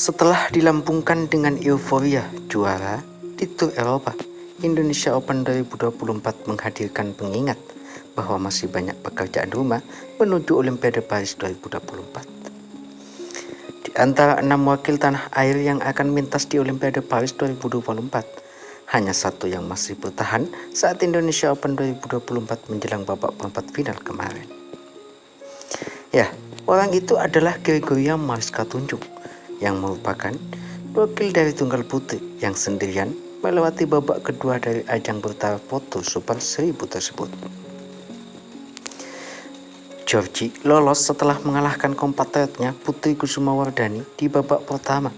Setelah dilambungkan dengan euforia juara di Tour Eropa, Indonesia Open 2024 menghadirkan pengingat bahwa masih banyak pekerjaan rumah menuju Olimpiade Paris 2024. Di antara 6 wakil tanah air yang akan mintas di Olimpiade Paris 2024, hanya satu yang masih bertahan saat Indonesia Open 2024 menjelang babak perempat final kemarin. Ya, orang itu adalah Gregoria Mariska Tunjung, yang merupakan wakil dari tunggal putri yang sendirian melewati babak kedua dari ajang bertaraf foto Super 1000 tersebut. Georgie lolos setelah mengalahkan kompatriotnya Putri Kusumawardhani di babak pertama.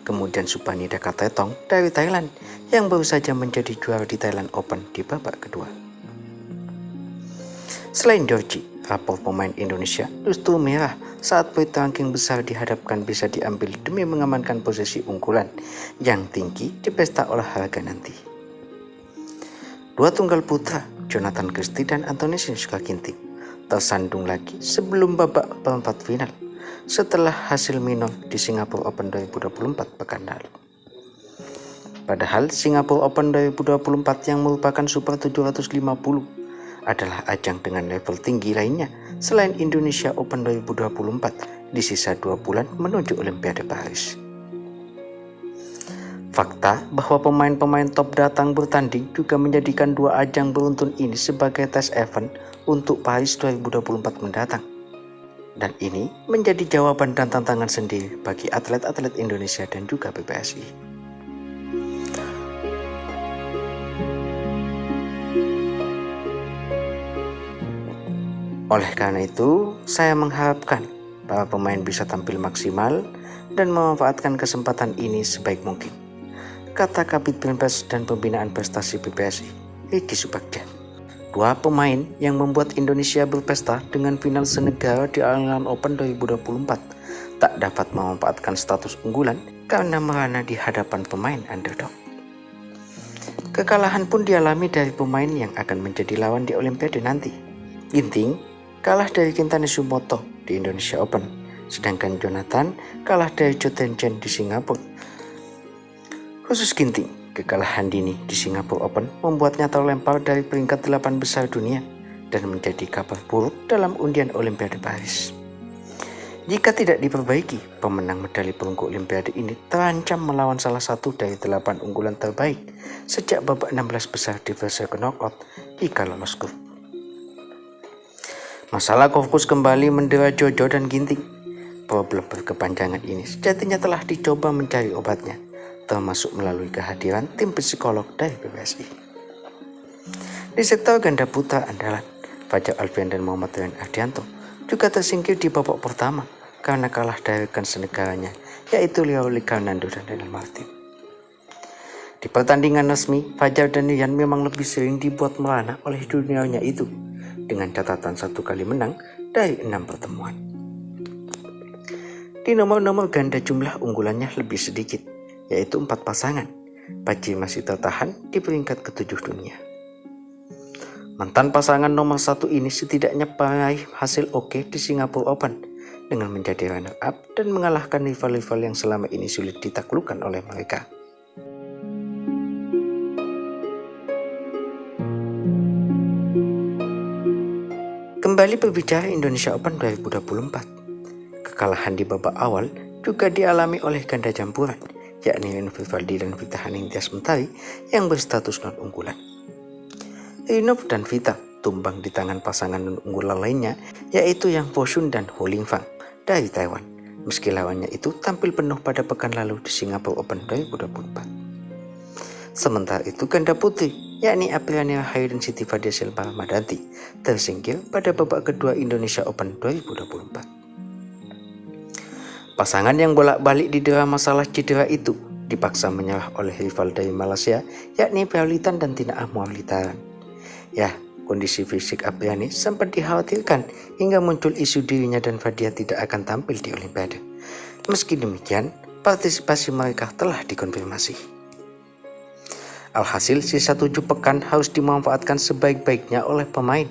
Kemudian Supanida Katetong dari Thailand yang baru saja menjadi juara di Thailand Open di babak kedua. Selain Georgie, rapor pemain Indonesia justru merah saat poin ranking besar dihadapkan bisa diambil demi mengamankan posisi unggulan yang tinggi di pesta olahraga nanti. Dua tunggal putra, Jonathan Christie dan Anthony Sinisuka Ginting, tersandung lagi sebelum babak perempat final setelah hasil minor di Singapore Open 2024 pekan lalu. Padahal Singapore Open 2024 yang merupakan Super 750 adalah ajang dengan level tinggi lainnya selain Indonesia Open 2024 di sisa 2 bulan menuju Olimpiade Paris. Fakta bahwa pemain-pemain top datang bertanding juga menjadikan dua ajang beruntun ini sebagai tes event untuk Paris 2024 mendatang. Dan ini menjadi jawaban dan tantangan sendiri bagi atlet-atlet Indonesia dan juga PBSI. Oleh karena itu, saya mengharapkan para pemain bisa tampil maksimal dan memanfaatkan kesempatan ini sebaik mungkin, kata Kabid Penpes dan Pembinaan Prestasi PBSI, Ricky Subagja. Dua pemain yang membuat Indonesia berpesta dengan final senegara di All-England Open 2024 tak dapat memanfaatkan status unggulan karena merana di hadapan pemain underdog. Kekalahan pun dialami dari pemain yang akan menjadi lawan di Olimpiade nanti. Ginting kalah dari Kentani Sumoto di Indonesia Open, sedangkan Jonathan kalah dari Zhou Tenzhen di Singapura. Khusus Ginting, kekalahan dini di Singapura Open membuatnya terlempar dari peringkat 8 besar dunia dan menjadi kabar buruk dalam undian Olimpiade Paris. Jika tidak diperbaiki, pemenang medali perunggu Olimpiade ini terancam melawan salah satu dari 8 unggulan terbaik sejak babak 16 besar di fase knockout jika lolos grup. Masalah fokus kembali mendera Jojo dan Ginting. Problem berkepanjangan ini sejatinya telah dicoba mencari obatnya, termasuk melalui kehadiran tim psikolog dari PBSI. Di sektor ganda putra andalan, Fajar Alfian dan Muhammad Rian Ardianto juga tersingkir di babak pertama karena kalah dari rekan senegaranya, yaitu Leo Licarnando dan Daniel Martin. Di pertandingan resmi, Fajar dan Rian memang lebih sering dibuat merana oleh juniornya itu, dengan catatan 1 kali menang dari 6 pertemuan. Di nomor-nomor ganda jumlah unggulannya lebih sedikit, yaitu 4 pasangan. Fajri masih tertahan di peringkat ke-7 dunia. Mantan pasangan nomor 1 ini setidaknya meraih hasil oke di Singapore Open dengan menjadi runner-up dan mengalahkan rival-rival yang selama ini sulit ditaklukkan oleh mereka. Kembali berbicara Indonesia Open 2024, kekalahan di babak awal juga dialami oleh ganda campuran, yakni Rino Vivaldi dan Vita Haningtyas Mentari yang berstatus non-unggulan. Rino dan Vita tumbang di tangan pasangan non-unggulan lainnya, yaitu Yang Fosun dan Ho Lingfang dari Taiwan, meski lawannya itu tampil penuh pada pekan lalu di Singapore Open 2024. Sementara itu ganda putri, yakni Apriani Rahayu dan Siti Fadia Silva Ramadanti, tersingkir pada babak kedua Indonesia Open 2024. Pasangan yang bolak-balik didera masalah cedera itu dipaksa menyerah oleh rival dari Malaysia, yakni Paulitan dan Tina Ahmawalitaran. Ya, kondisi fisik Apriani sempat dikhawatirkan hingga muncul isu dirinya dan Fadia tidak akan tampil di Olimpiade. Meski demikian, partisipasi mereka telah dikonfirmasi. Alhasil, sisa 7 pekan harus dimanfaatkan sebaik-baiknya oleh pemain,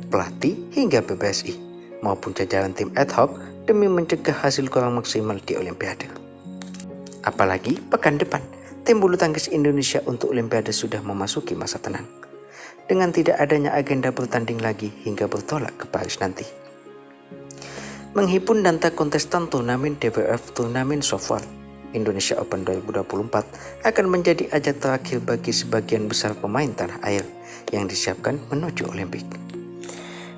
pelatih hingga PBSI maupun jajaran tim ad hoc demi mencegah hasil kurang maksimal di Olimpiade. Apalagi pekan depan, tim bulu tangkis Indonesia untuk Olimpiade sudah memasuki masa tenang, dengan tidak adanya agenda bertanding lagi hingga bertolak ke Paris nanti. Menghimpun data kontestan turnamen DBF Turnamen Softball Indonesia Open 2024 akan menjadi ajang terakhir bagi sebagian besar pemain tanah air yang disiapkan menuju Olimpik.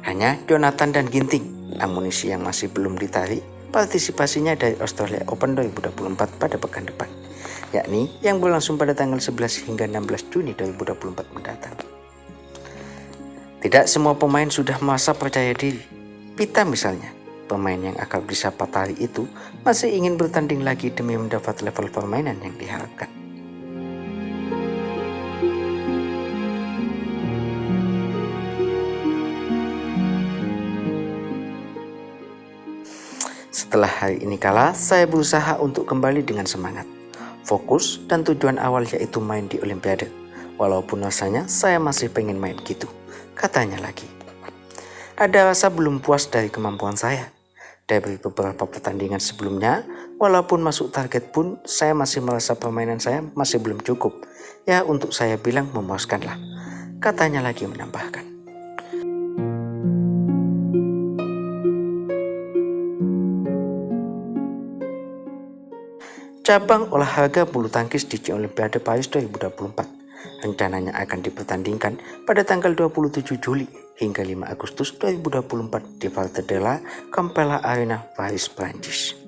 Hanya Jonathan dan Ginting, amunisi yang masih belum ditarik partisipasinya dari Australia Open 2024 pada pekan depan, yakni yang berlangsung pada tanggal 11 hingga 16 Juni 2024 mendatang. Tidak semua pemain sudah merasa percaya diri. Pita misalnya, pemain yang akrab disapa Tari itu masih ingin bertanding lagi demi mendapat level permainan yang diharapkan. Setelah hari ini kalah, saya berusaha untuk kembali dengan semangat, fokus, dan tujuan awal yaitu main di Olimpiade. Walaupun rasanya saya masih pengen main gitu, katanya lagi. Ada rasa belum puas dari kemampuan saya. Dari beberapa pertandingan sebelumnya, walaupun masuk target pun, saya masih merasa permainan saya masih belum cukup. Ya untuk saya bilang memuaskan lah, katanya lagi menambahkan. Cabang olahraga bulu tangkis di Olimpiade Paris 2024 rencananya akan dipertandingkan pada tanggal 27 Juli hingga 5 Agustus 2024 di Stade de la Capelle Arena, Paris, Prancis.